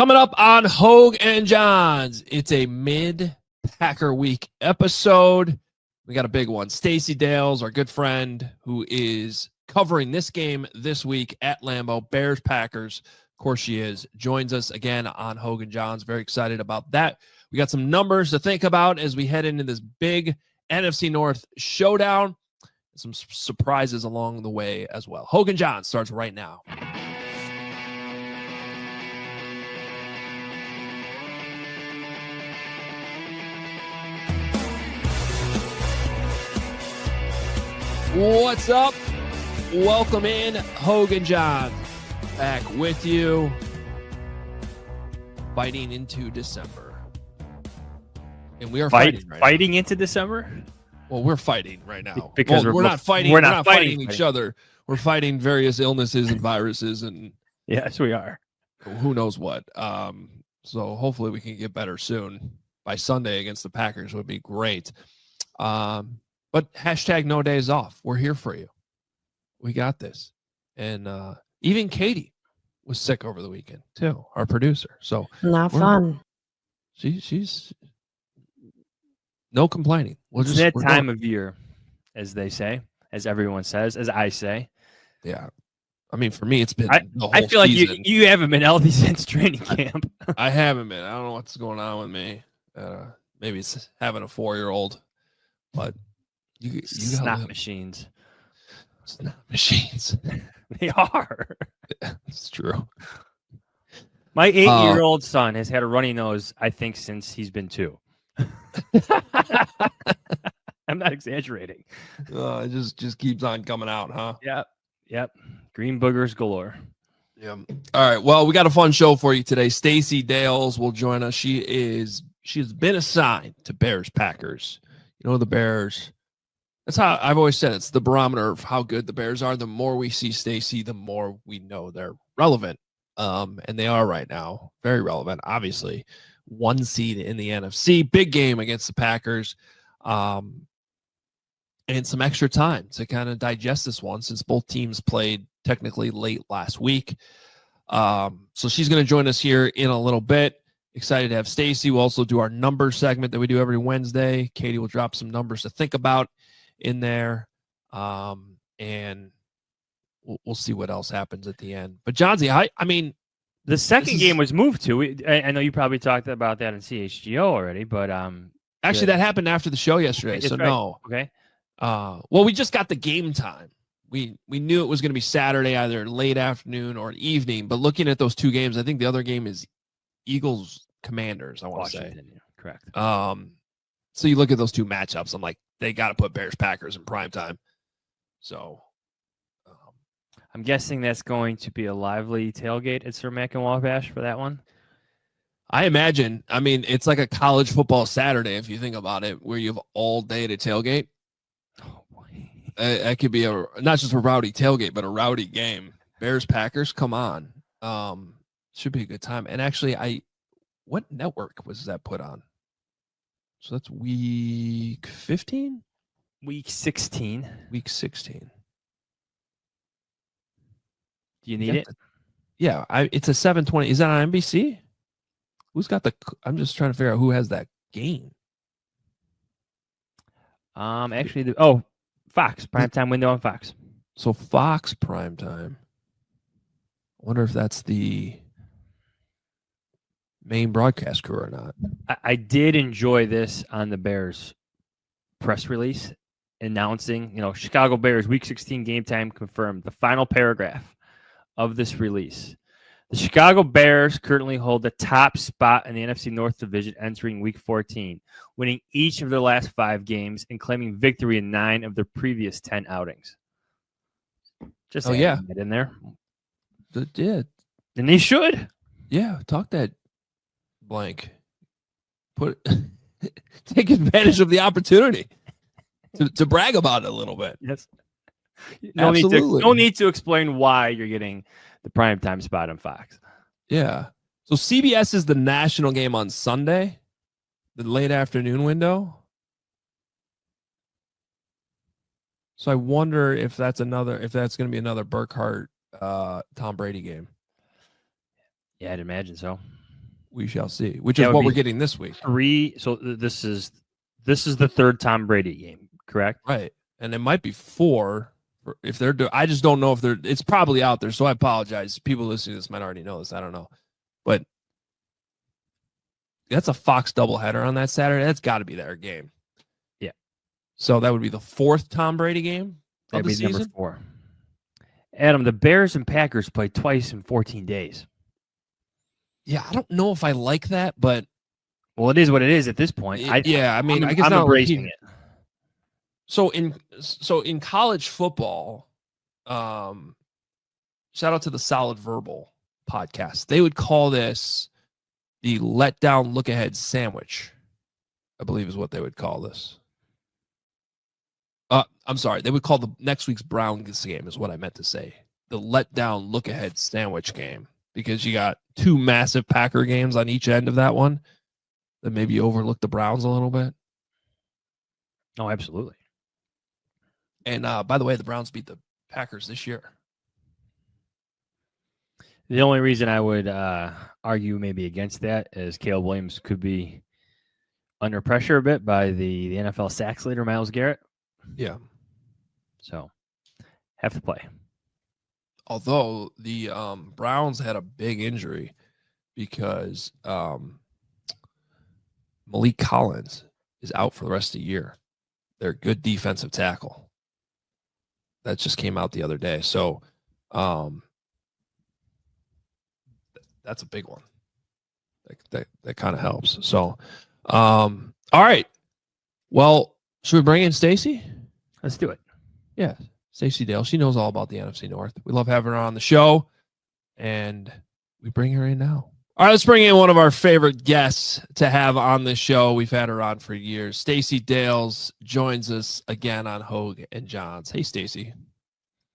Coming up on Hoge and Jahns, it's a mid-Packer week episode. We got a big one. Stacey Dales, our good friend, who is covering this game this week at Lambeau, Bears-Packers. Of course she is. Joins us again on Hoge and Jahns. Very excited about that. We got some numbers to think about as we head into this big NFC North showdown. Some surprises along the way as well. Hoge and Jahns starts right now. What's up? Welcome in, Hoge and Jahns. Back with you. Fighting into December. And we are fighting into December? Well, we're fighting right now. Because we're not fighting. We're not fighting each other. We're fighting various illnesses and viruses and yes, we are. Who knows what. So hopefully we can get better soon. By Sunday against the Packers would be great. But hashtag no days off. We're here for you. We got this. And even Katie was sick over the weekend too, our producer. So not fun. She's no complaining. It's that time of year, as they say, as everyone says, as I say. Yeah. I mean, for me, it's been the whole I feel season. like you haven't been healthy since training camp. I haven't been. I don't know what's going on with me. Maybe it's having a 4-year-old, but you snot machines. Snot machines. They are. It's true. My 8-year-old son has had a runny nose, I think, since he's been 2. I'm not exaggerating. It just keeps on coming out, huh? Yep. Green boogers galore. Yeah. All right. Well, we got a fun show for you today. Stacey Dales will join us. She's been assigned to Bears Packers. You know, the Bears. That's how I've always said it's the barometer of how good the Bears are. The more we see Stacey, the more we know they're relevant. And they are right now. Very relevant, obviously. 1 seed in the NFC. Big game against the Packers. And some extra time to kind of digest this one since both teams played technically late last week. So she's going to join us here in a little bit. Excited to have Stacey. We'll also do our number segment that we do every Wednesday. Katie will drop some numbers to think about in there. And we'll see what else happens at the end. But Johnsy, I mean, the second game was moved to. I know you probably talked about that in CHGO already, but actually that happened after the show yesterday. Okay, so right. No. Okay. Well, we just got the game time. We knew it was going to be Saturday, either late afternoon or evening. But looking at those two games, I think the other game is Eagles Commanders. I want to say correct. So you look at those two matchups. I'm like, they got to put Bears Packers in prime time. So I'm guessing that's going to be a lively tailgate at Sir Mac and Wabash for that one. I imagine. I mean, it's like a college football Saturday if you think about it, where you have all day to tailgate. Oh boy, that could be not just a rowdy tailgate, but a rowdy game. Bears Packers, come on, should be a good time. And actually, what network was that put on? So that's week 15, week 16, week 16. Do you need it? Yeah, it's a 7:20. Is that on NBC? Who's got the? I'm just trying to figure out who has that game. Actually, Fox primetime window on Fox. So Fox primetime. I wonder if that's the main broadcast crew or not. I did enjoy this on the Bears press release announcing, Chicago Bears Week 16 game time confirmed. The final paragraph of this release. The Chicago Bears currently hold the top spot in the NFC North Division entering Week 14, winning each of their last 5 games and claiming victory in 9 of their previous 10 outings. Just it in there. They did. And they should. Yeah, talk that blank. Take advantage of the opportunity to brag about it a little bit. Yes. Absolutely. No need to explain why you're getting the primetime spot on Fox. Yeah. So CBS is the national game on Sunday, the late afternoon window. So I wonder if that's going to be another Burkhardt, Tom Brady game. Yeah, I'd imagine so. We shall see. Which is what we're getting this week. So this is the third Tom Brady game, correct? Right. And it might be 4 if they're I just don't know if they're it's probably out there, so I apologize. People listening to this might already know this. I don't know. But that's a Fox doubleheader on that Saturday. That's got to be their game. Yeah. So that would be the 4th Tom Brady game of the season. Number 4. Adam, the Bears and Packers play twice in 14 days. Yeah, I don't know if I like that, but well, it is what it is at this point. I guess I'm not embracing it. So in college football, shout out to the Solid Verbal podcast. They would call this the letdown look ahead sandwich, I believe is what they would call this. I'm sorry. They would call the next week's Browns game is what I meant to say. The letdown look ahead sandwich game, because you got 2 massive Packer games on each end of that one that maybe overlook the Browns a little bit. Oh, absolutely. And by the way, the Browns beat the Packers this year. The only reason I would argue maybe against that is Caleb Williams could be under pressure a bit by the NFL sacks leader, Myles Garrett. Yeah. So, have to play. Although the Browns had a big injury because Malik Collins is out for the rest of the year. They're good defensive tackle. That just came out the other day. So that's a big one. That kind of helps. So, all right. Well, should we bring in Stacy? Let's do it. Yeah. Stacey Dales. She knows all about the NFC North. We love having her on the show, and we bring her in now. All right, let's bring in one of our favorite guests to have on the show. We've had her on for years. Stacey Dales joins us again on Hoge Jahns. Hey, Stacey.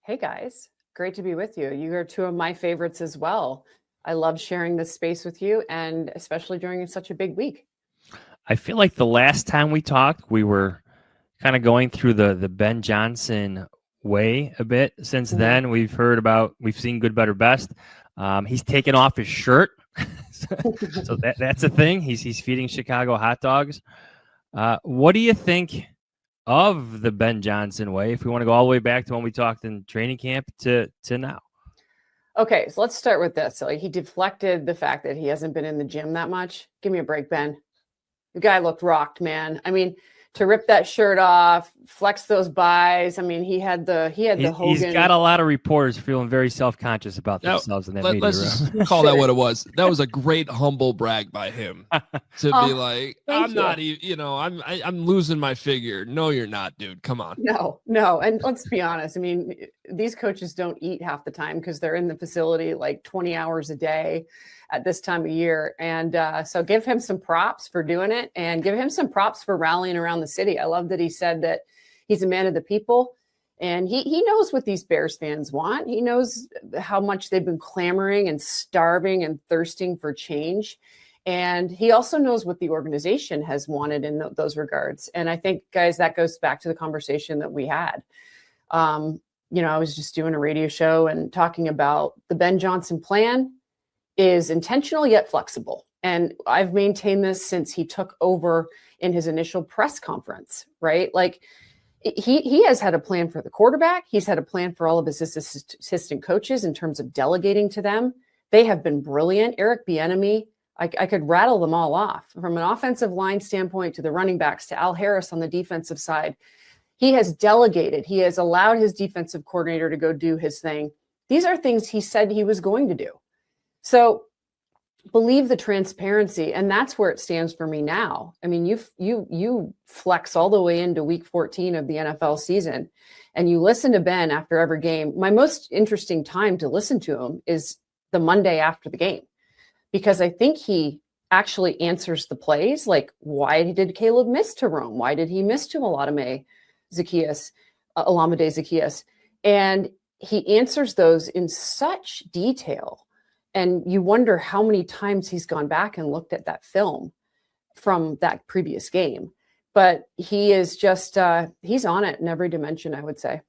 Hey, guys. Great to be with you. You are 2 of my favorites as well. I love sharing this space with you, and especially during such a big week. I feel like the last time we talked, we were kind of going through the Ben Johnson way a bit. Since then, we've seen good, better, best. He's taken off his shirt. So that's a thing. He's feeding Chicago hot dogs. What do you think of the Ben Johnson way, if we want to go all the way back to when we talked in training camp to now? Okay, so let's start with this. So he deflected the fact that he hasn't been in the gym that much. Give me a break, Ben. The guy looked rocked, man. I mean, to rip that shirt off, flex those buys. I mean, he had the Hogan. He's got a lot of reporters feeling very self-conscious about themselves in that media let's room. Just call that what it was. That was a great humble brag by him to be like, I'm not even, I'm losing my figure. No, you're not, dude. Come on. No. And let's be honest. I mean, these coaches don't eat half the time because they're in the facility like 20 hours a day at this time of year. And so give him some props for doing it, and give him some props for rallying around the city. I love that he said that he's a man of the people, and he knows what these Bears fans want. He knows how much they've been clamoring and starving and thirsting for change. And he also knows what the organization has wanted in those regards. And I think, guys, that goes back to the conversation that we had. I was just doing a radio show and talking about the Ben Johnson plan is intentional yet flexible. And I've maintained this since he took over in his initial press conference, right? Like he has had a plan for the quarterback. He's had a plan for all of his assistant coaches in terms of delegating to them. They have been brilliant. Eric Bieniemy, I could rattle them all off. From an offensive line standpoint to the running backs to Al Harris on the defensive side, he has delegated. He has allowed his defensive coordinator to go do his thing. These are things he said he was going to do. So believe the transparency, and that's where it stands for me now. I mean, you flex all the way into week 14 of the NFL season, and you listen to Ben after every game. My most interesting time to listen to him is the Monday after the game, because I think he actually answers the plays. Like, why did Caleb miss to Rome? Why did he miss to Olamide Zaccheaus? And he answers those in such detail. And you wonder how many times he's gone back and looked at that film from that previous game. But he is just, he's on it in every dimension, I would say.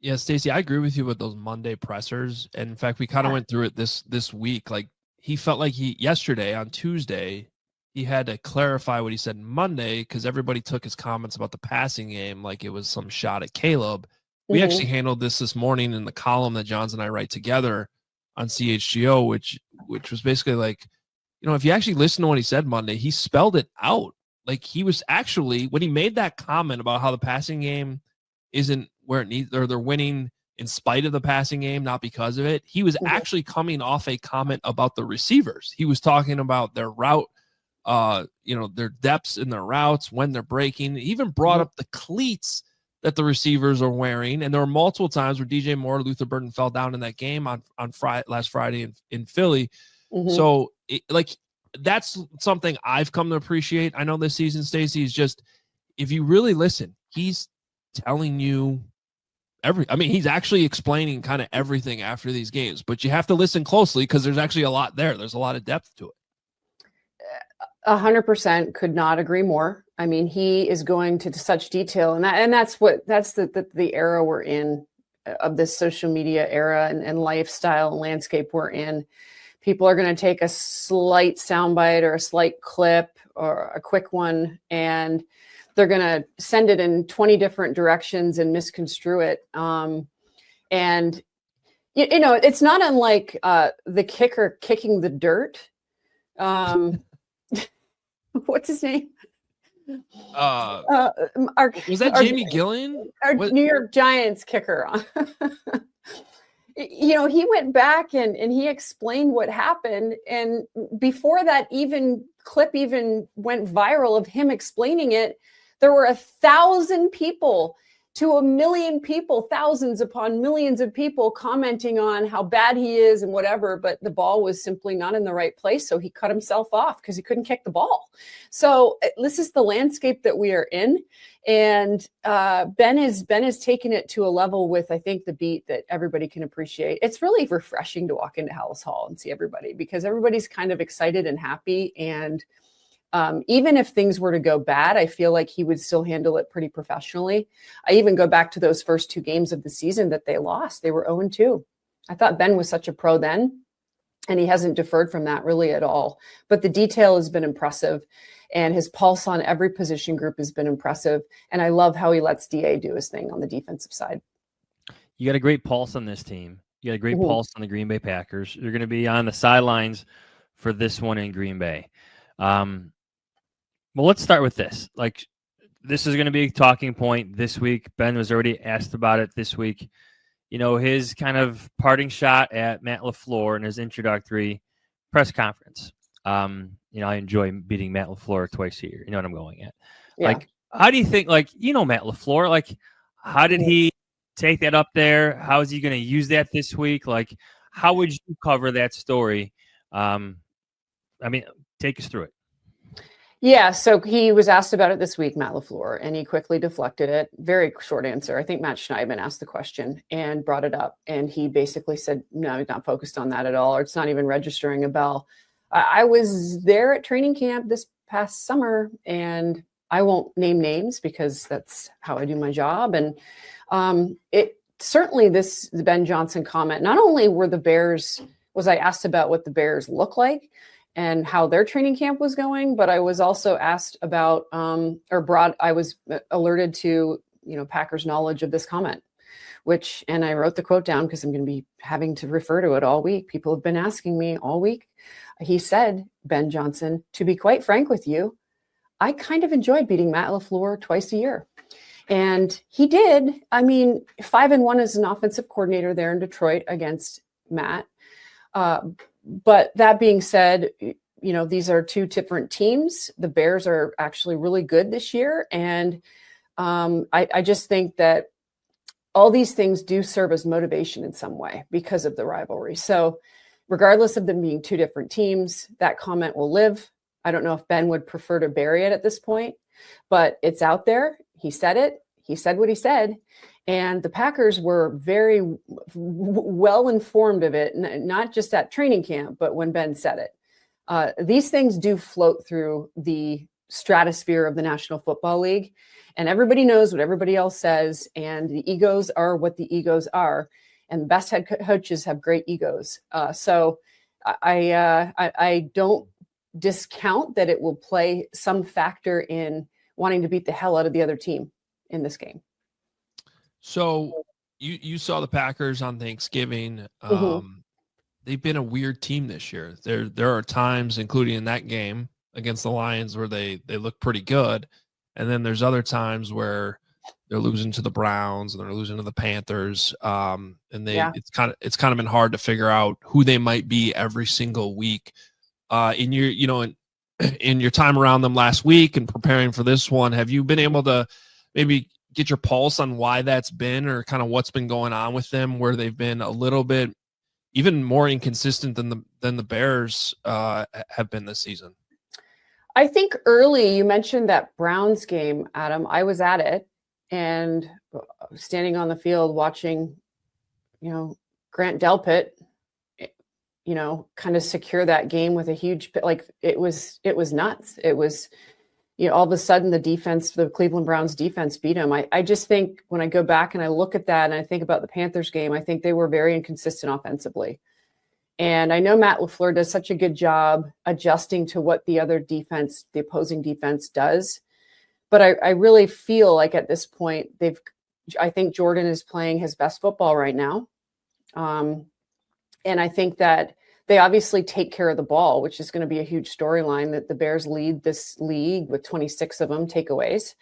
Yeah, Stacey, I agree with you with those Monday pressers. And in fact, we kind of went through it this week. Like, he felt like yesterday on Tuesday, he had to clarify what he said Monday because everybody took his comments about the passing game like it was some shot at Caleb. We actually handled this morning in the column that Johns and I write together on CHGO, which was basically like, if you actually listen to what he said Monday, he spelled it out. Like he was actually, when he made that comment about how the passing game isn't where it needs, or they're winning in spite of the passing game, not because of it, he was actually coming off a comment about the receivers. He was talking about their route, their depths in their routes, when they're breaking. He even brought up the cleats that the receivers are wearing. And there were multiple times where DJ Moore, Luther Burden fell down in that game on last Friday in Philly. So that's something I've come to appreciate. I know this season, Stacey, is just, if you really listen, he's telling you he's actually explaining kind of everything after these games, but you have to listen closely because there's actually a lot there. There's a lot of depth to it. 100% could not agree more. I mean, he is going to such detail, and that's the era we're in, of this social media era and lifestyle and landscape we're in. People are going to take a slight soundbite or a slight clip or a quick one, and they're going to send it in 20 different directions and misconstrue it. And it's not unlike the kicker kicking the dirt. What's his name? Was that Jamie Gillen? Our New York Giants kicker. He went back and he explained what happened. And before that clip went viral of him explaining it, there were 1,000 people to 1 million people, thousands upon millions of people commenting on how bad he is and whatever, but the ball was simply not in the right place. So he cut himself off because he couldn't kick the ball. So this is the landscape that we are in. And Ben is taking it to a level with, I think, the beat that everybody can appreciate. It's really refreshing to walk into Hallis Hall and see everybody, because everybody's kind of excited and happy. And even if things were to go bad, I feel like he would still handle it pretty professionally. I even go back to those first 2 games of the season that they lost. They were 0-2. I thought Ben was such a pro then, and he hasn't deferred from that really at all. But the detail has been impressive, and his pulse on every position group has been impressive. And I love how he lets DA do his thing on the defensive side. You got a great pulse on this team. You got a great pulse on the Green Bay Packers. You're going to be on the sidelines for this one in Green Bay. Well, let's start with this. Like, this is going to be a talking point this week. Ben was already asked about it this week. His kind of parting shot at Matt LaFleur in his introductory press conference. I enjoy beating Matt LaFleur twice a year. You know what I'm going at. Yeah. Like, how do you think, Matt LaFleur, how did he take that up there? How is he going to use that this week? Like, how would you cover that story? Take us through it. Yeah, so he was asked about it this week, Matt LaFleur, and he quickly deflected it. Very short answer. I think Matt Schneidman asked the question and brought it up, and he basically said, no, he's not focused on that at all, or it's not even registering a bell. I was there at training camp this past summer, and I won't name names because that's how I do my job. And it certainly, the Ben Johnson comment, not only was I asked about what the Bears look like and how their training camp was going, but I was also asked about, I was alerted to, Packers' knowledge of this comment, and I wrote the quote down because I'm going to be having to refer to it all week. People have been asking me all week. He said, Ben Johnson, to be quite frank with you, I kind of enjoyed beating Matt LaFleur twice a year. And he did. 5-1 as an offensive coordinator there in Detroit against Matt. But that being said, these are 2 different teams. The Bears are actually really good this year. And I just think that all these things do serve as motivation in some way because of the rivalry. So regardless of them being 2 different teams, that comment will live. I don't know if Ben would prefer to bury it at this point, but it's out there. He said it. He said what he said. And the Packers were very well informed of it, not just at training camp, but when Ben said it. These things do float through the stratosphere of the National Football League, and everybody knows what everybody else says, and the egos are what the egos are, and the best head coaches have great egos. So I don't discount that it will play some factor in wanting to beat the hell out of the other team in this game. So you saw the Packers on Thanksgiving. They've been a weird team this year. There are times, including in that game against the Lions, where they look pretty good, and then there's other times where they're losing to the Browns and they're losing to the Panthers. It's kind of been hard to figure out who they might be every single week. In your time around them last week and preparing for this one, have you been able to maybe get your pulse on why that's been, or kind of what's been going on with them, where they've been a little bit even more inconsistent than the Bears have been this season? I think early, you mentioned that Browns game, Adam. I was at it and standing on the field watching, Grant Delpit, kind of secure that game with a huge, it was nuts. It was, all of a sudden the Cleveland Browns defense beat them. I just think when I go back and I look at that and I think about the Panthers game, I think they were very inconsistent offensively. And I know Matt LaFleur does such a good job adjusting to what the opposing defense does. But I really feel like at this point, I think Jordan is playing his best football right now. And I think that they obviously take care of the ball, which is going to be a huge storyline, that the Bears lead this league with 26 of them takeaways,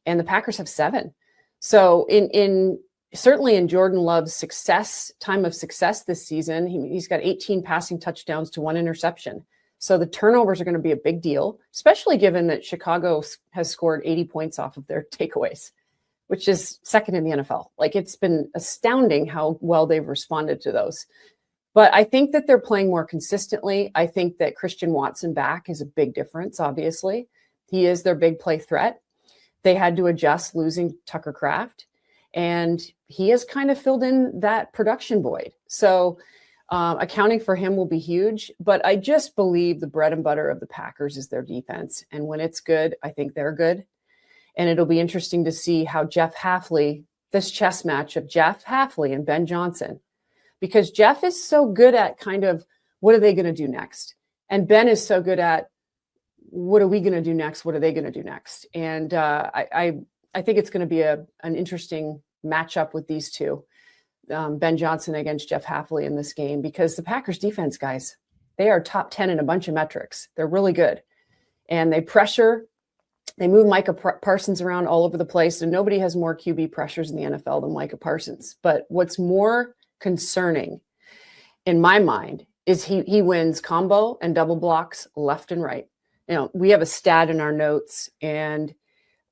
and the Packers have 7. So certainly in Jordan Love's time of success this season, he's got 18 passing touchdowns to 1 interception. So the turnovers are going to be a big deal, especially given that Chicago has scored 80 points off of their takeaways, which is second in the NFL. It's been astounding how well they've responded to those. But I think that they're playing more consistently. I think that Christian Watson back is a big difference, obviously. He is their big play threat. They had to adjust losing Tucker Kraft, and he has kind of filled in that production void. So accounting for him will be huge. But I just believe the bread and butter of the Packers is their defense. And when it's good, I think they're good. And it'll be interesting to see how this chess match of Jeff Hafley and Ben Johnson, because Jeff is so good at kind of what are they going to do next? And Ben is so good at what are we going to do next? What are they going to do next? And I think it's going to be an interesting matchup with these two, Ben Johnson against Jeff Hafley in this game, because the Packers defense, guys, they are top 10 in a bunch of metrics. They're really good. And they pressure. They move Micah Parsons around all over the place. And nobody has more QB pressures in the NFL than Micah Parsons. But what's more concerning in my mind is he wins combo and double blocks left and right. We have a stat in our notes, and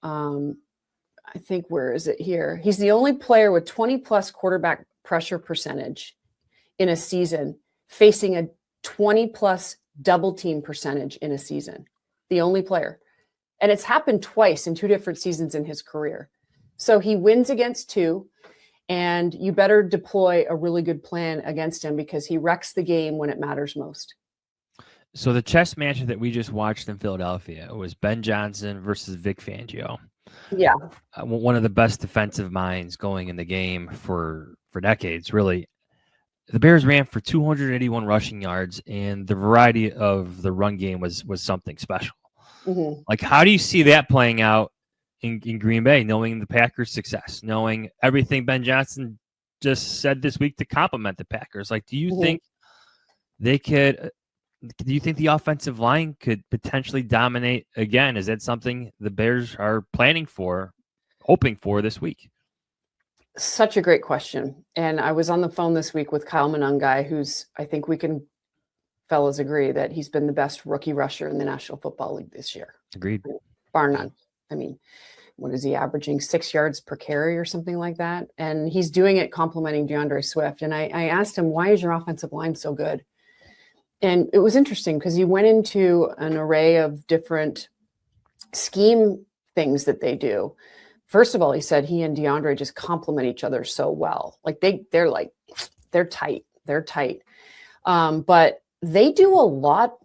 I think, where is it here? He's the only player with 20 plus quarterback pressure percentage in a season, facing a 20 plus double team percentage in a season. The only player. And it's happened twice in 2 different seasons in his career. So he wins against 2. And you better deploy a really good plan against him, because he wrecks the game when it matters most. So the chess match that we just watched in Philadelphia was Ben Johnson versus Vic Fangio. Yeah. One of the best defensive minds going in the game for decades, really. The Bears ran for 281 rushing yards, and the variety of the run game was something special. Mm-hmm. How do you see that playing out in Green Bay, knowing the Packers' success, knowing everything Ben Johnson just said this week to compliment the Packers? Do you think they could? Do you think the offensive line could potentially dominate again? Is that something the Bears are planning for, hoping for this week? Such a great question. And I was on the phone this week with Kyle Monangai, who's, I think we can, fellas, agree that he's been the best rookie rusher in the National Football League this year. Agreed. Bar none. I mean, what is he averaging? 6 yards per carry or something like that? And he's doing it complimenting DeAndre Swift. And I asked him, why is your offensive line so good? And it was interesting because he went into an array of different scheme things that they do. First of all, he said he and DeAndre just complement each other so well. They're tight. But they do a lot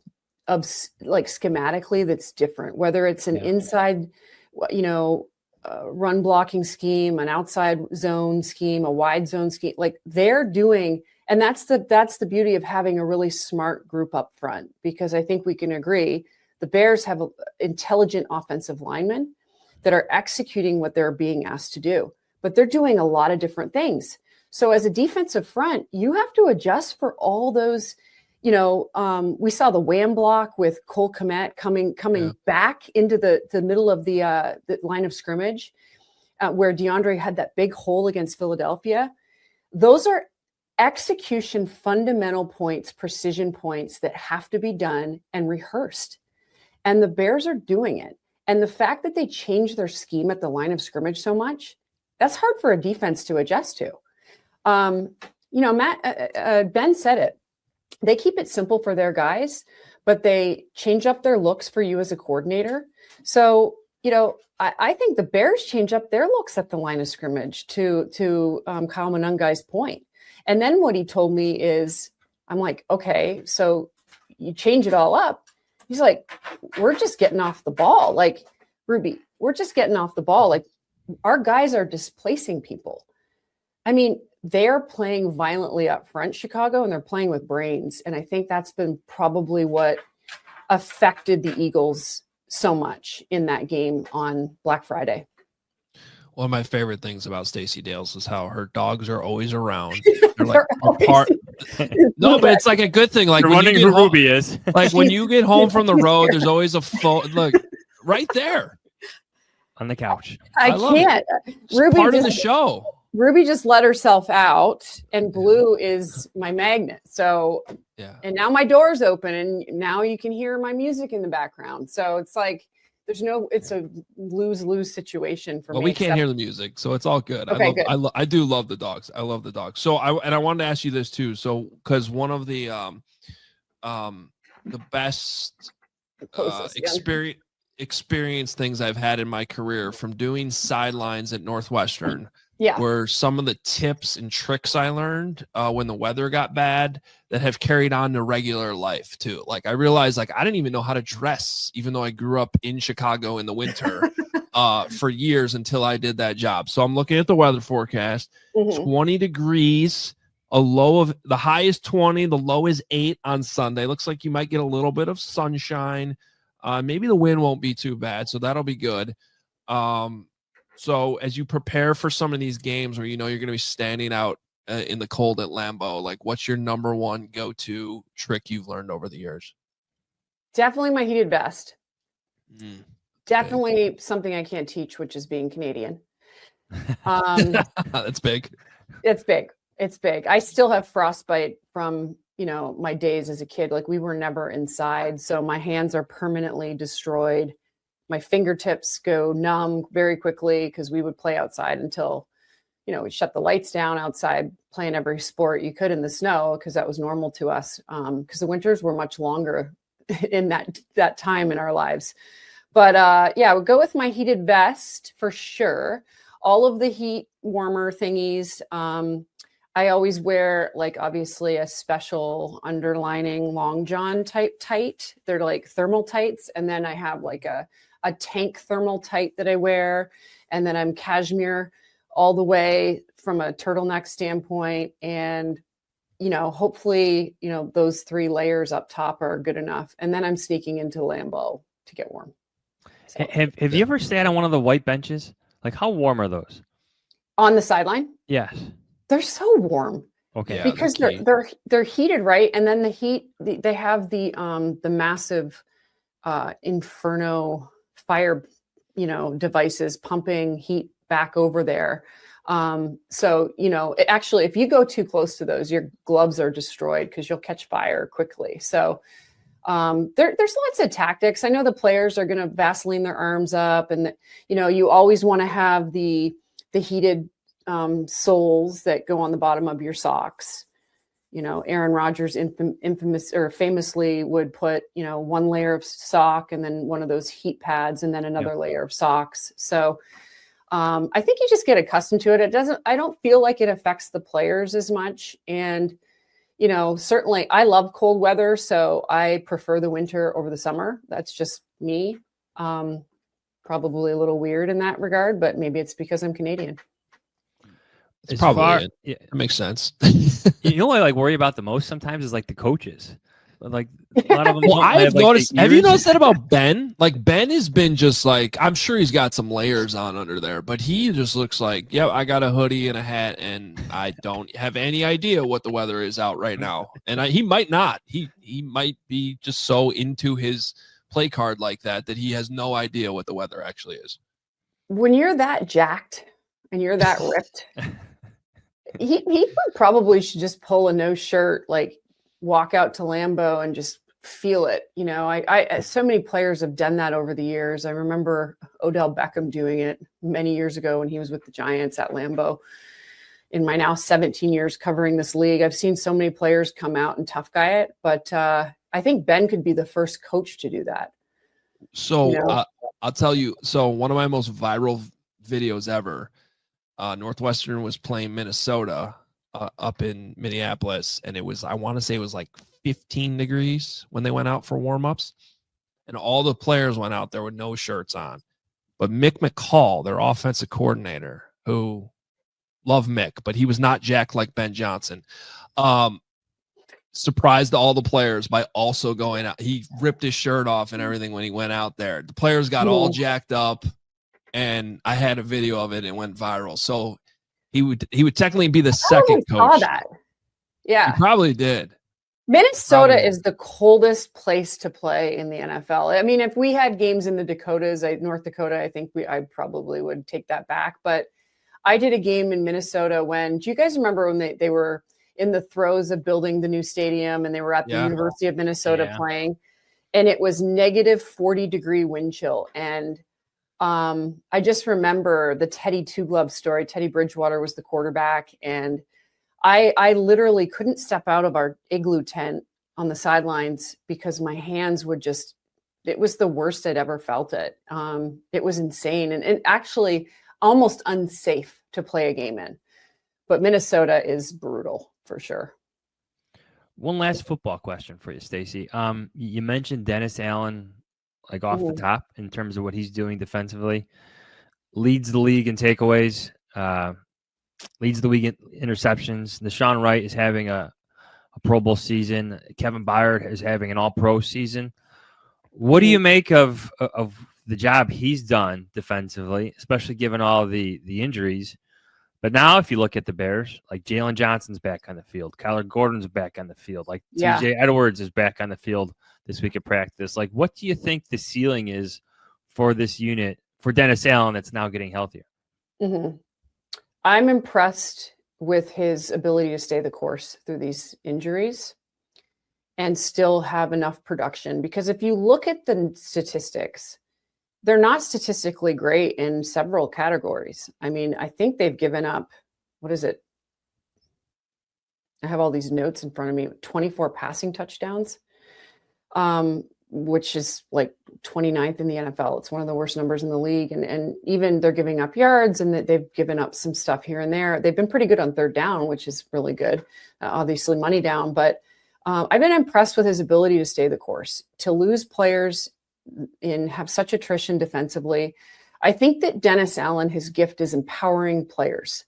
of schematically that's different, whether it's an inside, run blocking scheme, an outside zone scheme, a wide zone scheme. They're doing And that's the beauty of having a really smart group up front, because I think we can agree the Bears have intelligent offensive linemen that are executing what they're being asked to do, but they're doing a lot of different things. So as a defensive front, you have to adjust for all those. We saw the wham block with Cole Kmet coming back into the middle of the line of scrimmage, where DeAndre had that big hole against Philadelphia. Those are execution fundamental points, precision points that have to be done and rehearsed. And the Bears are doing it. And the fact that they changed their scheme at the line of scrimmage so much, that's hard for a defense to adjust to. Matt, Ben said it. They keep it simple for their guys, but they change up their looks for you as a coordinator. So, I think the Bears change up their looks at the line of scrimmage to Kyle Monungai's point. And then what he told me is, I'm like, okay, so you change it all up. He's like, we're just getting off the ball. Like, Ruby, we're just getting off the ball. Like, our guys are displacing people. I mean, they're playing violently up front, Chicago, and they're playing with brains. And I think that's been probably what affected the Eagles so much in that game on Black Friday. One of my favorite things about Stacey Dales is how her dogs are always around. They're like No, but it's like a good thing. Like you're when wondering you who Ruby is. Like when you get home from the road, there's always a phone. Look, right there on the couch. I can't. Ruby part of the show. Ruby just let herself out, and Blue is my magnet. So, and now my door's open, and now you can hear my music in the background. So it's like it's a lose-lose situation for me. Well, we can't hear the music, so it's all good. Okay, I do love the dogs. I love the dogs. So I wanted to ask you this too. So because one of the best experience things I've had in my career from doing sidelines at Northwestern. Yeah. Were some of the tips and tricks I learned when the weather got bad that have carried on to regular life too. Like I realized I didn't even know how to dress, even though I grew up in Chicago in the winter for years until I did that job. So I'm looking at the weather forecast, 20 degrees, the high is 20, the low is 8 on Sunday. Looks like you might get a little bit of sunshine. Maybe the wind won't be too bad, so that'll be good. So as you prepare for some of these games where you're going to be standing out in the cold at Lambeau, like what's your number one go-to trick you've learned over the years? Definitely my heated vest. Definitely something I can't teach, which is being Canadian. That's big. It's big. It's big. I still have frostbite from, my days as a kid. Like we were never inside. So my hands are permanently destroyed. My fingertips go numb very quickly because we would play outside until, we shut the lights down outside, playing every sport you could in the snow because that was normal to us. Because the winters were much longer in that time in our lives. But I would go with my heated vest for sure. All of the heat warmer thingies. I always wear obviously a special underlining long john type tight. They're like thermal tights. And then I have a tank thermal tight that I wear. And then I'm cashmere all the way from a turtleneck standpoint. And, hopefully, those 3 layers up top are good enough. And then I'm sneaking into Lambeau to get warm. So, have you ever sat on one of the white benches? Like how warm are those? On the sideline? Yes. They're so warm. Okay. Yeah, because they're heated, right? And then the heat, they have the massive Inferno fire, devices pumping heat back over there. So, actually, if you go too close to those, your gloves are destroyed because you'll catch fire quickly. So there's lots of tactics. I know the players are going to Vaseline their arms up, and you always want to have the heated soles that go on the bottom of your socks. Aaron Rodgers famously would put, 1 layer of sock and then one of those heat pads and then another layer of socks. So I think you just get accustomed to it. I don't feel like it affects the players as much. And, certainly I love cold weather, so I prefer the winter over the summer. That's just me. Probably a little weird in that regard, but maybe it's because I'm Canadian. It's As probably far- it. yeah, That makes sense. you know what I like worry about the most sometimes is like the coaches. Like a lot of them. Well, don't I've have, like, noticed. the Have you ears. noticed that about Ben? Like Ben has been just like, I'm sure he's got some layers on under there, but he just looks like, yeah, I got a hoodie and a hat, and I don't have any idea what the weather is out right now. And he might not. He might be just so into his play card like that he has no idea what the weather actually is. When you're that jacked and you're that ripped, he probably should just pull a no shirt, like walk out to Lambeau and just feel it. You know, I so many players have done that over the years. I remember Odell Beckham doing it many years ago when he was with the Giants at Lambeau. In my now 17 years covering this league, I've seen so many players come out and tough guy it, but I think Ben could be the first coach to do that. So You know? I'll tell you. So one of my most viral videos ever, Northwestern was playing Minnesota up in Minneapolis, and it was, I want to say it was like 15 degrees when they went out for warm-ups, and all the players went out there with no shirts on. But Mick McCall, their offensive coordinator, who love Mick, but he was not jacked like Ben Johnson, surprised all the players by also going out. He ripped his shirt off and everything when he went out there. The players got all jacked up, and I had a video of it. It went viral. So he would technically be the second coach. Saw that. Yeah. He probably did. Minnesota Probably. is the coldest place to play in the NFL. I mean, if we had games in the Dakotas, North Dakota, I think I probably would take that back. But I did a game in Minnesota when, do you guys remember when they were in the throes of building the new stadium and they were at the University of Minnesota playing, and it was negative 40-degree wind chill. And I just remember the Teddy Two Gloves story. Teddy Bridgewater was the quarterback, and I literally couldn't step out of our igloo tent on the sidelines because my hands would just, it was the worst I'd ever felt it. It was insane and actually almost unsafe to play a game in. But Minnesota is brutal for sure. One last football question for you, Stacy. You mentioned Dennis Allen, like off the top, in terms of what he's doing defensively. Leads the league in takeaways. Leads the league in interceptions. Deshaun Wright is having a Pro Bowl season. Kevin Byard is having an All-Pro season. What do you make of the job he's done defensively, especially given all the injuries? But now if you look at the Bears, like Jalen Johnson's back on the field. Kyler Gordon's back on the field. Like TJ Edwards is back on the field this week at practice. Like, what do you think the ceiling is for this unit, for Dennis Allen that's now getting healthier? Mm-hmm. I'm impressed with his ability to stay the course through these injuries and still have enough production. Because if you look at the statistics, they're not statistically great in several categories. I mean, I think they've given up, what is it? I have all these notes in front of me, 24 passing touchdowns, which is like 29th in the NFL. It's one of the worst numbers in the league. And even they're giving up yards, and they've given up some stuff here and there. They've been pretty good on third down, which is really good. Obviously money down, but I've been impressed with his ability to stay the course, to lose players and have such attrition defensively. I think that Dennis Allen, his gift is empowering players.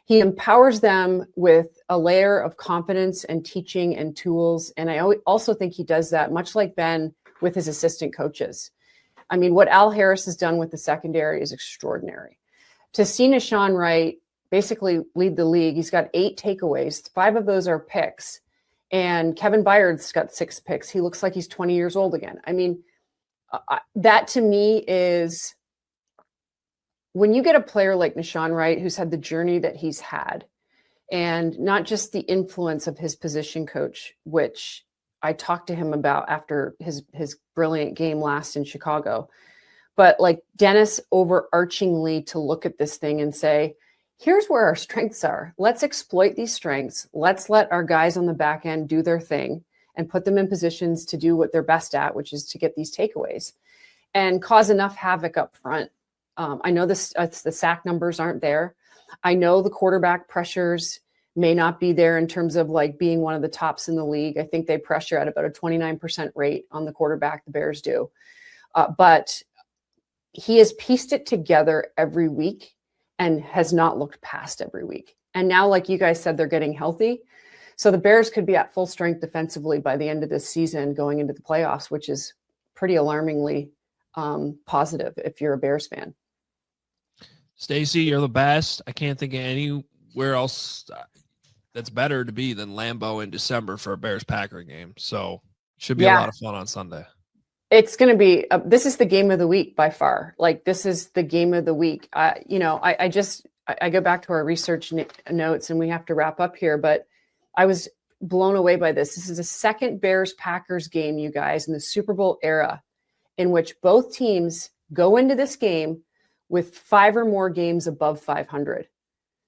He empowers them with a layer of confidence and teaching and tools. And I also think he does that, much like Ben, with his assistant coaches. I mean, what Al Harris has done with the secondary is extraordinary. To see Deshaun Wright basically lead the league, he's got 8 takeaways. 5 of those are picks. And Kevin Byard's got 6 picks. He looks like he's 20 years old again. I mean, that to me is, when you get a player like Deshaun Wright, who's had the journey that he's had, and not just the influence of his position coach, which I talked to him about after his brilliant game last in Chicago, but like Dennis overarchingly to look at this thing and say, here's where our strengths are. Let's exploit these strengths. Let's let our guys on the back end do their thing and put them in positions to do what they're best at, which is to get these takeaways and cause enough havoc up front. I know the sack numbers aren't there. I know the quarterback pressures may not be there in terms of like being one of the tops in the league. I think they pressure at about a 29% rate on the quarterback, the Bears do. But he has pieced it together every week and has not looked past every week. And now, like you guys said, they're getting healthy. So the Bears could be at full strength defensively by the end of this season going into the playoffs, which is pretty alarmingly positive if you're a Bears fan. Stacy, you're the best. I can't think of anywhere else that's better to be than Lambeau in December for a Bears-Packer game. So should be a lot of fun on Sunday. It's going to be, this is the game of the week by far. Like, this is the game of the week. I go back to our research notes and we have to wrap up here, but I was blown away by this. This is the second Bears-Packers game, you guys, in the Super Bowl era in which both teams go into this game with 5 or more games above 500.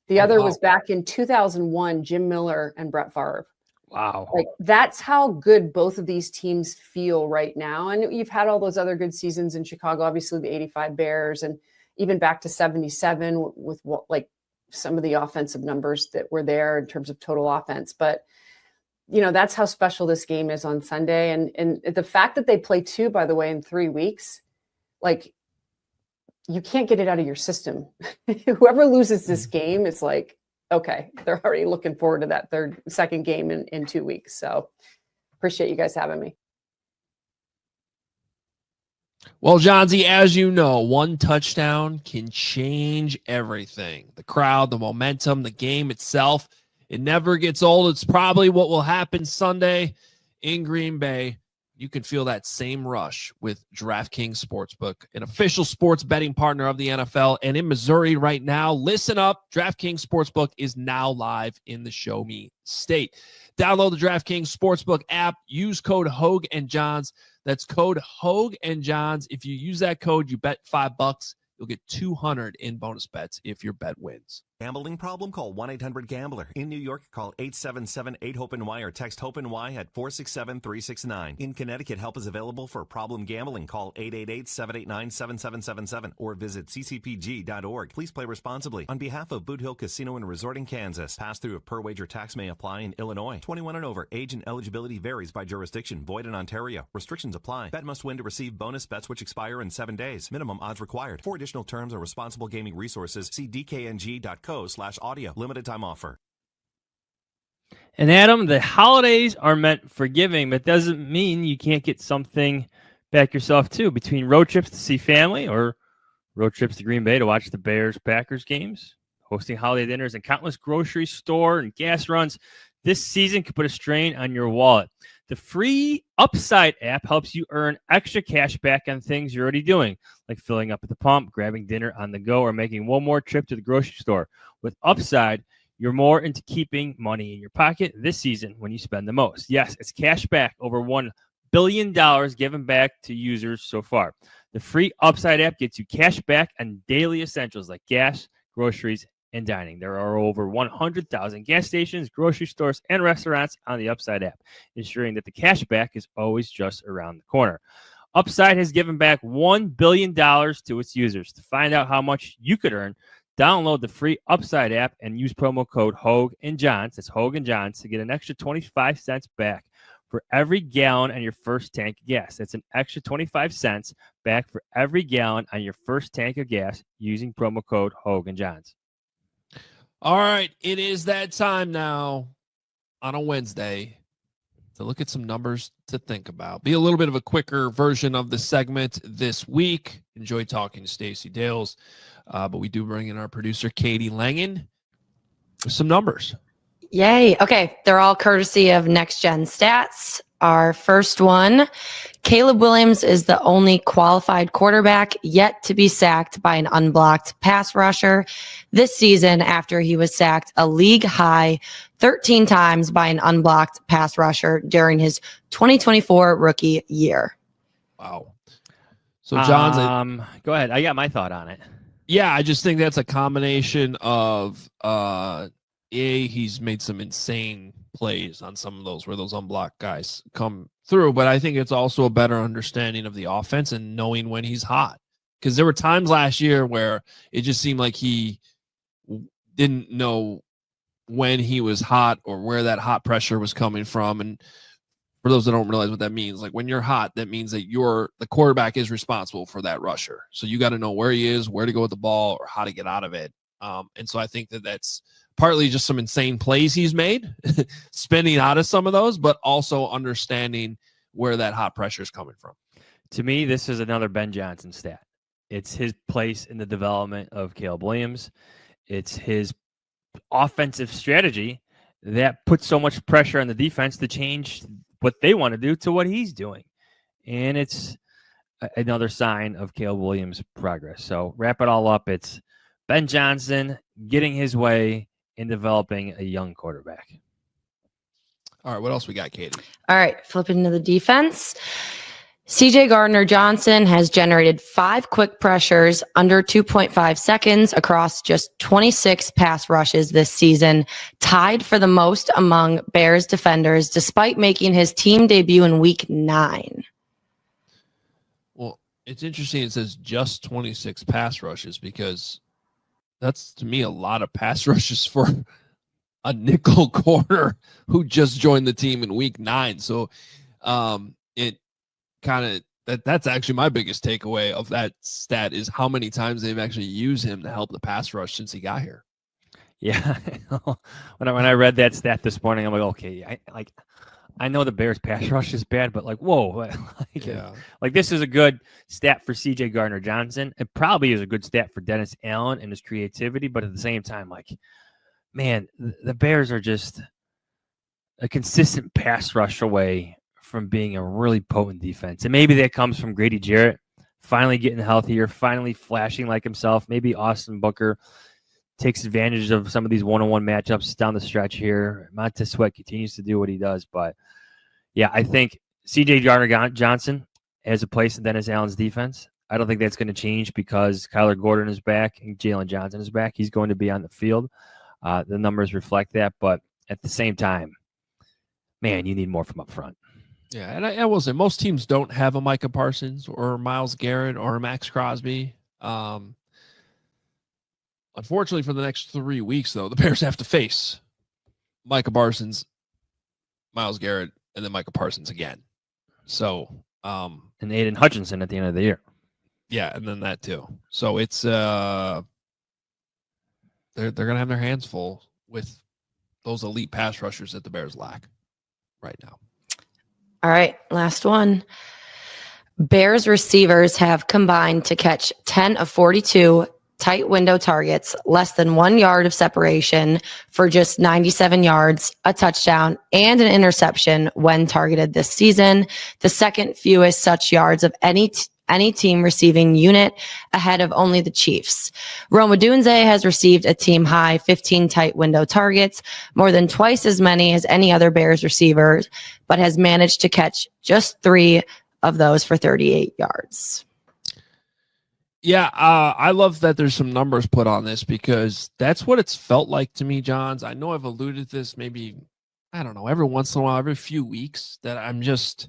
The other was back in 2001, Jim Miller and Brett Favre. Wow. Like, that's how good both of these teams feel right now. And you've had all those other good seasons in Chicago, obviously the 85 Bears, and even back to 77 with what, like, some of the offensive numbers that were there in terms of total offense. But, you know, that's how special this game is on Sunday. And the fact that they play 2, by the way, in 3 weeks, like, you can't get it out of your system. Whoever loses this game, it's like, okay, they're already looking forward to that second game in 2 weeks. So appreciate you guys having me. Well, Johnsy, as you know, one touchdown can change everything. The crowd, the momentum, the game itself. It never gets old. It's probably what will happen Sunday in Green Bay. You can feel that same rush with DraftKings Sportsbook, an official sports betting partner of the NFL. And in Missouri right now, listen up, DraftKings Sportsbook is now live in the Show Me State. Download the DraftKings Sportsbook app. Use code Hoge and Jahns. That's code Hoge and Jahns. If you use that code, you bet $5. You'll get $200 in bonus bets if your bet wins. Gambling problem? Call 1-800-GAMBLER. In New York, call 877-8-HOPE-NY or text HOPE-NY at 467-369. In Connecticut, help is available for problem gambling. Call 888-789-7777 or visit ccpg.org. Please play responsibly. On behalf of Boot Hill Casino and Resort in Kansas, pass-through of per-wager tax may apply in Illinois. 21 and over. Age and eligibility varies by jurisdiction. Void in Ontario. Restrictions apply. Bet must win to receive bonus bets which expire in 7 days. Minimum odds required. For additional terms or responsible gaming resources, see dkng.co/audio. Limited time offer. And Adam, the holidays are meant for giving, but doesn't mean you can't get something back yourself too. Between road trips to see family or road trips to Green Bay to watch the Bears-Packers games, hosting holiday dinners and countless grocery store and gas runs, this season could put a strain on your wallet. The free Upside app helps you earn extra cash back on things you're already doing, like filling up at the pump, grabbing dinner on the go, or making one more trip to the grocery store. With Upside, you're more into keeping money in your pocket this season when you spend the most. Yes, it's cash back, over $1 billion given back to users so far. The free Upside app gets you cash back on daily essentials like gas, groceries, and dining. There are over 100,000 gas stations, grocery stores, and restaurants on the Upside app, ensuring that the cash back is always just around the corner. Upside has given back $1 billion to its users. To find out how much you could earn, download the free Upside app and use promo code Hoge and Jahns. That's Hoge and Jahns to get an extra 25 cents back for every gallon on your first tank of gas. That's an extra 25 cents back for every gallon on your first tank of gas using promo code Hoge and Jahns. All right, it is that time now on a Wednesday to look at some numbers to think about. Be a little bit of a quicker version of the segment this week. Enjoy talking to Stacey Dales, but we do bring in our producer, Katie Langen, with some numbers. Yay. Okay, they're all courtesy of Next Gen Stats. Our first one, Caleb Williams is the only qualified quarterback yet to be sacked by an unblocked pass rusher this season after he was sacked a league high 13 times by an unblocked pass rusher during his 2024 rookie year. Wow. So, John, go ahead. I got my thought on it. Yeah, I just think that's a combination of he's made some insane plays on some of those where those unblocked guys come through, but I think it's also a better understanding of the offense and knowing when he's hot, because there were times last year where it just seemed like he didn't know when he was hot or where that hot pressure was coming from. And for those that don't realize what that means, like when you're hot, that means that the quarterback is responsible for that rusher. So you got to know where he is, where to go with the ball, or how to get out of it. And so I think that's partly just some insane plays he's made, spinning out of some of those, but also understanding where that hot pressure is coming from. To me, this is another Ben Johnson stat. It's his place in the development of Caleb Williams. It's his offensive strategy that puts so much pressure on the defense to change what they want to do to what he's doing. And it's another sign of Caleb Williams' progress. So wrap it all up. It's Ben Johnson getting his way in developing a young quarterback. All right, what else we got, Katie? All right, flipping to the defense. CJ Gardner-Johnson has generated 5 quick pressures under 2.5 seconds across just 26 pass rushes this season, tied for the most among Bears defenders, despite making his team debut in Week 9. Well, it's interesting. It says just 26 pass rushes because that's, to me, a lot of pass rushes for a nickel corner who just joined the team in Week 9. So it kind of that's actually my biggest takeaway of that stat is how many times they've actually used him to help the pass rush since he got here. Yeah. when I read that stat this morning, I'm like, okay, I know the Bears pass rush is bad, but whoa, like this is a good stat for CJ Gardner-Johnson. It probably is a good stat for Dennis Allen and his creativity, but at the same time, man, the Bears are just a consistent pass rush away from being a really potent defense. And maybe that comes from Grady Jarrett finally getting healthier, finally flashing like himself. Maybe Austin Booker takes advantage of some of these one-on-one matchups down the stretch here. Montez Sweat continues to do what he does. But, yeah, I think C.J. Gardner-Johnson has a place in Dennis Allen's defense. I don't think that's going to change because Kyler Gordon is back and Jalen Johnson is back. He's going to be on the field. The numbers reflect that. But at the same time, man, you need more from up front. Yeah, and I will say most teams don't have a Micah Parsons or Myles Garrett or Max Crosby. Unfortunately, for the next 3 weeks, though, the Bears have to face Micah Parsons, Myles Garrett, and then Micah Parsons again. So, and Aiden Hutchinson at the end of the year. Yeah, and then that too. So it's they're gonna have their hands full with those elite pass rushers that the Bears lack right now. All right, last one. Bears receivers have combined to catch 10 of 42 tight window targets, less than 1 yard of separation for just 97 yards, a touchdown, and an interception when targeted this season, the second fewest such yards of any team receiving unit, ahead of only the Chiefs. Rome Odunze has received a team high 15 tight window targets, more than twice as many as any other Bears receiver, but has managed to catch just 3 of those for 38 yards. Yeah, I love that there's some numbers put on this because that's what it's felt like to me, Johns. I know I've alluded to this maybe, I don't know, every once in a while, every few weeks, that I'm just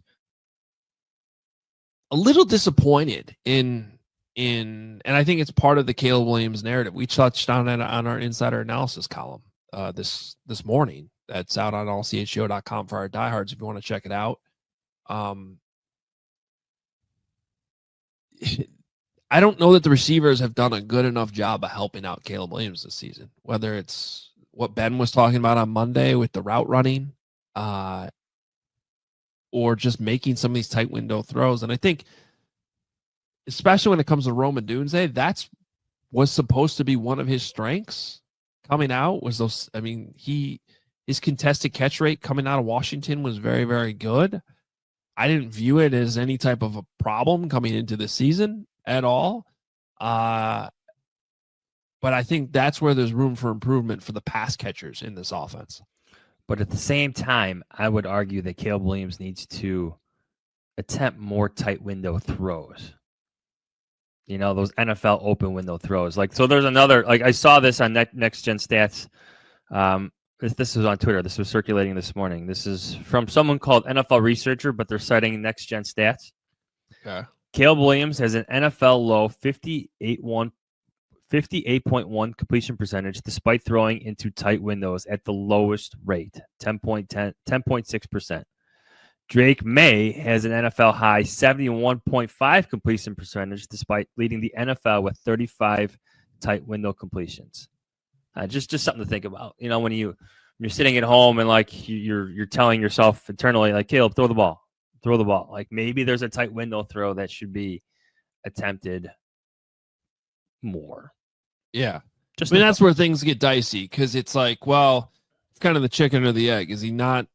a little disappointed in, and I think it's part of the Caleb Williams narrative. We touched on it on our insider analysis column this morning. That's out on allchgo.com for our diehards if you want to check it out. I don't know that the receivers have done a good enough job of helping out Caleb Williams this season, whether it's what Ben was talking about on Monday with the route running, or just making some of these tight window throws. And I think, especially when it comes to Rome Odunze, that's was supposed to be one of his strengths coming out was those. I mean, his contested catch rate coming out of Washington was very, very good. I didn't view it as any type of a problem coming into the season at all. But I think that's where there's room for improvement for the pass catchers in this offense. But at the same time, I would argue that Caleb Williams needs to attempt more tight window throws. You know, those NFL open window throws. So there's another, I saw this on Next Gen Stats. This was on Twitter. This was circulating this morning. This is from someone called NFL Researcher, but they're citing Next Gen Stats. Okay. Caleb Williams has an NFL low 58.1 completion percentage despite throwing into tight windows at the lowest rate, 10.6%. Drake May has an NFL high 71.5 completion percentage despite leading the NFL with 35 tight window completions. Just something to think about. When you're sitting at home and like you're telling yourself internally, like, Caleb, throw the ball. Like maybe there's a tight window throw that should be attempted more. Yeah. Just I mean, that's where things get dicey because it's like, well, it's kind of the chicken or the egg. Is he not?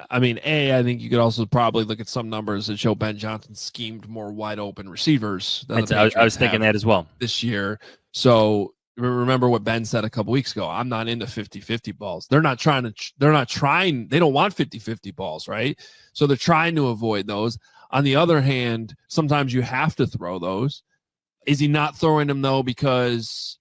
I mean, I think you could also probably look at some numbers that show Ben Johnson schemed more wide open receivers than the Patriots I was thinking that as well this year. So remember what Ben said a couple weeks ago. I'm not into 50-50 balls. They don't want 50-50 balls, right? So they're trying to avoid those. On the other hand, sometimes you have to throw those. Is he not throwing them though because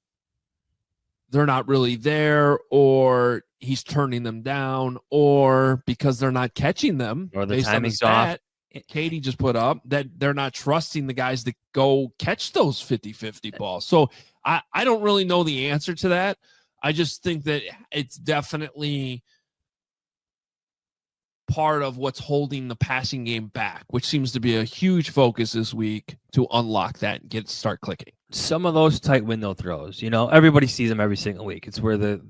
they're not really there, or he's turning them down, or because they're not catching them, or the based timing's on the off? stat Katie just put up, that they're not trusting the guys to go catch those 50-50 balls. So I don't really know the answer to that. I just think that it's definitely part of what's holding the passing game back, which seems to be a huge focus this week to unlock that and start clicking. Some of those tight window throws, everybody sees them every single week. It's where the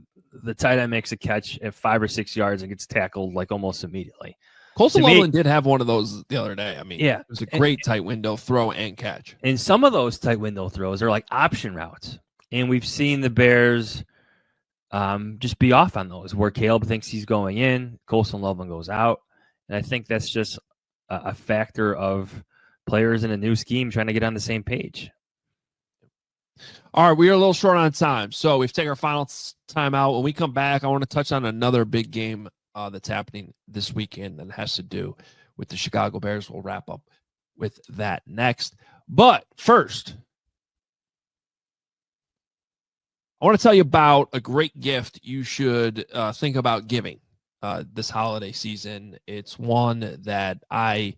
tight end makes a catch at 5 or 6 yards and gets tackled like almost immediately. Colson Loveland did have one of those the other day. I mean, yeah, it was a great tight window throw and catch. And some of those tight window throws are like option routes. And we've seen the Bears just be off on those, where Caleb thinks he's going in, Colson Loveland goes out. And I think that's just a factor of players in a new scheme trying to get on the same page. All right, we are a little short on time, so we've taken our final time out. When we come back, I want to touch on another big game that's happening this weekend that has to do with the Chicago Bears. We'll wrap up with that next. But first, I want to tell you about a great gift you should think about giving this holiday season. It's one that I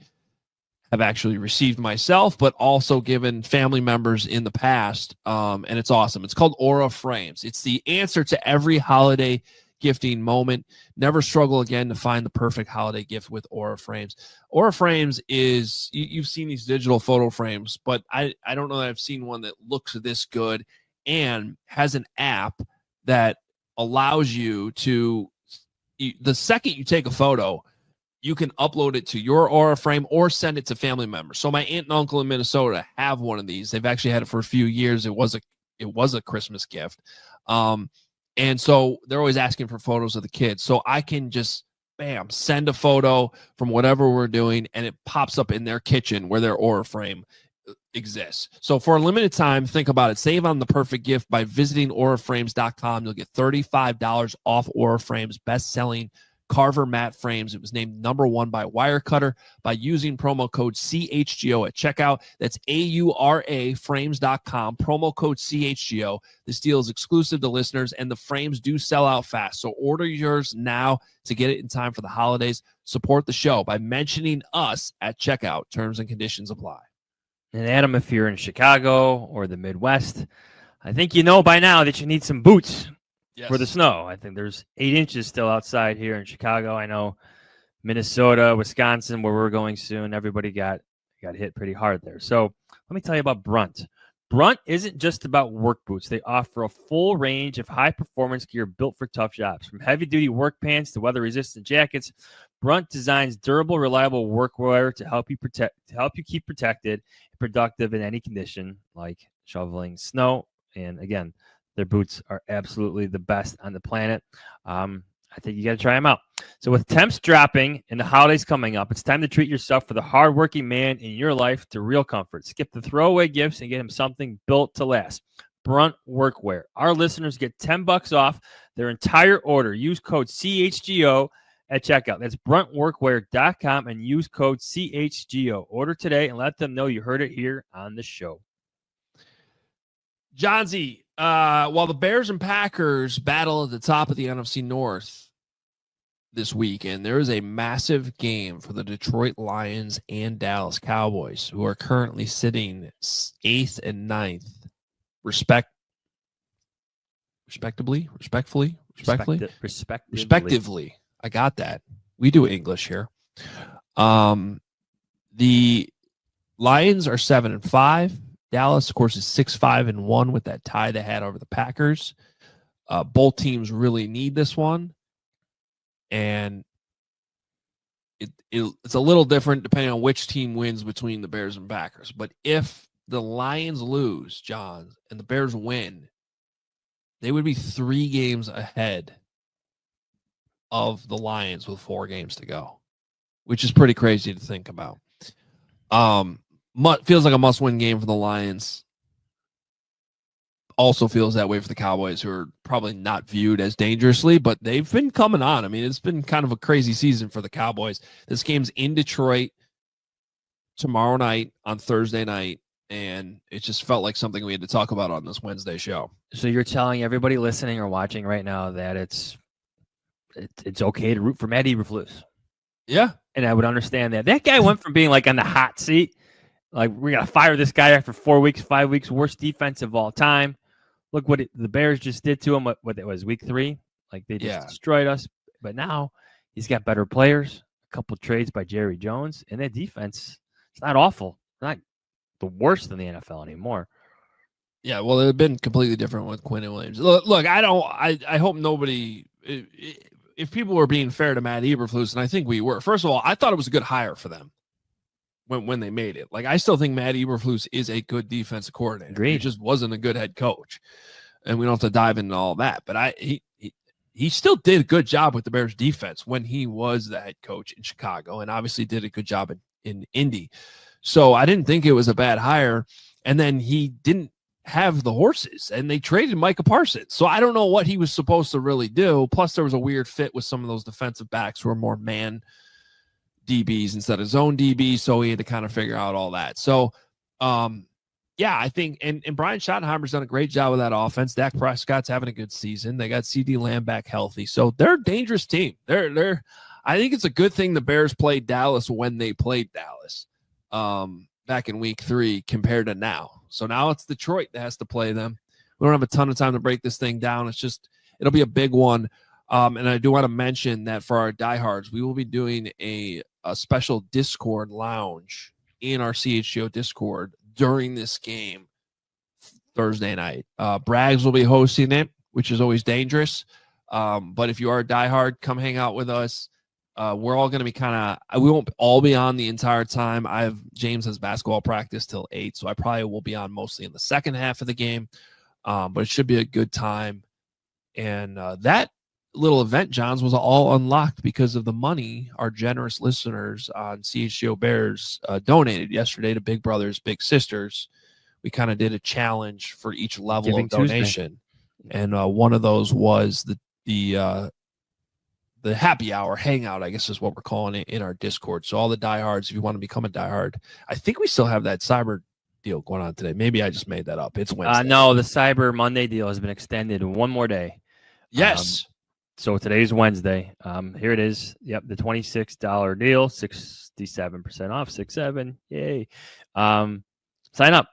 have actually received myself, but also given family members in the past, and it's awesome. It's called Aura Frames. It's the answer to every holiday gifting moment. Never struggle again to find the perfect holiday gift with Aura Frames. Aura Frames is, you've seen these digital photo frames, but I don't know that I've seen one that looks this good and has an app that allows you to, the second you take a photo, you can upload it to your Aura frame or send it to family members. So my aunt and uncle in Minnesota have one of these. They've actually had it for a few years. It was a Christmas gift. And so they're always asking for photos of the kids. So I can just, bam, send a photo from whatever we're doing, and it pops up in their kitchen where their Aura frame exists. So for a limited time, think about it. Save on the perfect gift by visiting auraframes.com. You'll get $35 off Aura Frames, best-selling Carver matte frames. It was named #1 by Wirecutter by using promo code CHGO at checkout. That's AURA frames.com, promo code CHGO. This deal is exclusive to listeners, and the frames do sell out fast. So order yours now to get it in time for the holidays. Support the show by mentioning us at checkout. Terms and conditions apply. And Adam, if you're in Chicago or the Midwest, I think you know by now that you need some boots. Yes. For the snow. I think there's 8 inches still outside here in Chicago. I know Minnesota, Wisconsin, where we're going soon, everybody got hit pretty hard there. So let me tell you about Brunt. Brunt isn't just about work boots. They offer a full range of high-performance gear built for tough jobs. From heavy-duty work pants to weather-resistant jackets, Brunt designs durable, reliable workwear to help you keep protected and productive in any condition, like shoveling snow. And again, their boots are absolutely the best on the planet. I think you got to try them out. So with temps dropping and the holidays coming up, it's time to treat yourself for the hardworking man in your life to real comfort. Skip the throwaway gifts and get him something built to last. Brunt Workwear. Our listeners get $10 off their entire order. Use code CHGO at checkout. That's bruntworkwear.com and use code CHGO. Order today and let them know you heard it here on the show. Johnsy, while the Bears and Packers battle at the top of the NFC North this weekend, there is a massive game for the Detroit Lions and Dallas Cowboys, who are currently sitting 8th and 9th, respectively. I got that. We do English here. The Lions are 7-5. Dallas, of course, is 6-5-1 with that tie they had over the Packers. Both teams really need this one, and it's a little different depending on which team wins between the Bears and Packers. But if the Lions lose, John, and the Bears win, they would be 3 games ahead of the Lions with 4 games to go, which is pretty crazy to think about. Feels like a must-win game for the Lions. Also feels that way for the Cowboys, who are probably not viewed as dangerously, but they've been coming on. I mean, it's been kind of a crazy season for the Cowboys. This game's in Detroit tomorrow night on Thursday night, and it just felt like something we had to talk about on this Wednesday show. So you're telling everybody listening or watching right now that it's okay to root for Matt Eberflus. Yeah. And I would understand that. That guy went from being like on the hot seat, like we're going to fire this guy after 4 weeks, 5 weeks, worst defense of all time. Look what the Bears just did to him. What it was, week 3? Like they just destroyed us. But now he's got better players, a couple trades by Jerry Jones, and that defense, it's not awful. It's not the worst in the NFL anymore. Yeah, well, it had been completely different with Quinn Williams. Look, I hope nobody, if people were being fair to Matt Eberflus, and I think we were. First of all, I thought it was a good hire for them when they made it. Like, I still think Matt Eberflus is a good defensive coordinator. Agreed. He just wasn't a good head coach, and we don't have to dive into all that. But he still did a good job with the Bears defense when he was the head coach in Chicago, and obviously did a good job in Indy. So I didn't think it was a bad hire. And then he didn't have the horses, and they traded Micah Parsons. So I don't know what he was supposed to really do. Plus, there was a weird fit with some of those defensive backs who are more man DBs instead of zone DBs. So he had to kind of figure out all that. So, yeah, I think, and Brian Schottenheimer's done a great job with that offense. Dak Prescott's having a good season. They got CD Lamb back healthy. So they're a dangerous team. I think it's a good thing the Bears played Dallas when they played Dallas back in week 3 compared to now. So now it's Detroit that has to play them. We don't have a ton of time to break this thing down. It'll be a big one. And I do want to mention that for our diehards, we will be doing a special Discord lounge in our CHGO Discord during this game Thursday night. Braggs will be hosting it, which is always dangerous. But if you are a diehard, come hang out with us. We're all going to be we won't all be on the entire time. James has basketball practice till 8, so I probably will be on mostly in the second half of the game. But it should be a good time. And that little event, Johns, was all unlocked because of the money our generous listeners on CHGO Bears donated yesterday to Big Brothers Big Sisters. We kind of did a challenge for each level Giving of donation. Tuesday. And one of those was the happy hour hangout, I guess is what we're calling it, in our Discord. So all the diehards, if you want to become a diehard, I think we still have that cyber deal going on today. Maybe I just made that up. It's Wednesday. No, the Cyber Monday deal has been extended one more day. Yes. So today's Wednesday. Here it is. Yep, the $26 deal, 67% off, 67. Yay. Sign up.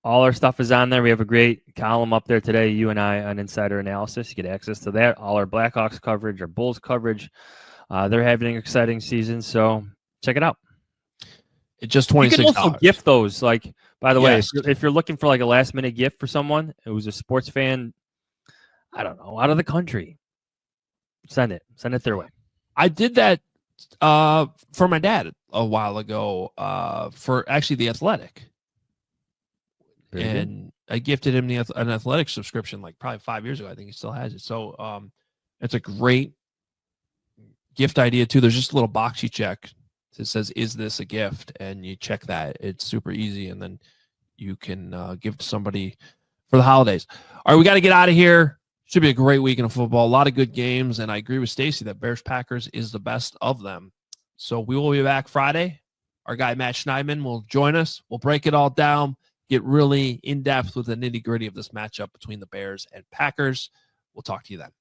All our stuff is on there. We have a great column up there today, you and I, on Insider Analysis. You get access to that. All our Blackhawks coverage, our Bulls coverage. They're having an exciting season, so check it out. It's just $26. You can also gift those. Like, by the way, if you're looking for like a last-minute gift for someone who's a sports fan, I don't know, out of the country, send it their way. I did that for my dad a while ago for actually The Athletic. I gifted him an athletic subscription like probably 5 years ago. I think he still has it. So it's a great gift idea too. There's just a little box you check that says, is this a gift? And you check that. It's super easy. And then you can give to somebody for the holidays. All right, we got to get out of here. Should be a great weekend of football. A lot of good games. And I agree with Stacy that Bears-Packers is the best of them. So we will be back Friday. Our guy Matt Schneidman will join us. We'll break it all down, get really in-depth with the nitty-gritty of this matchup between the Bears and Packers. We'll talk to you then.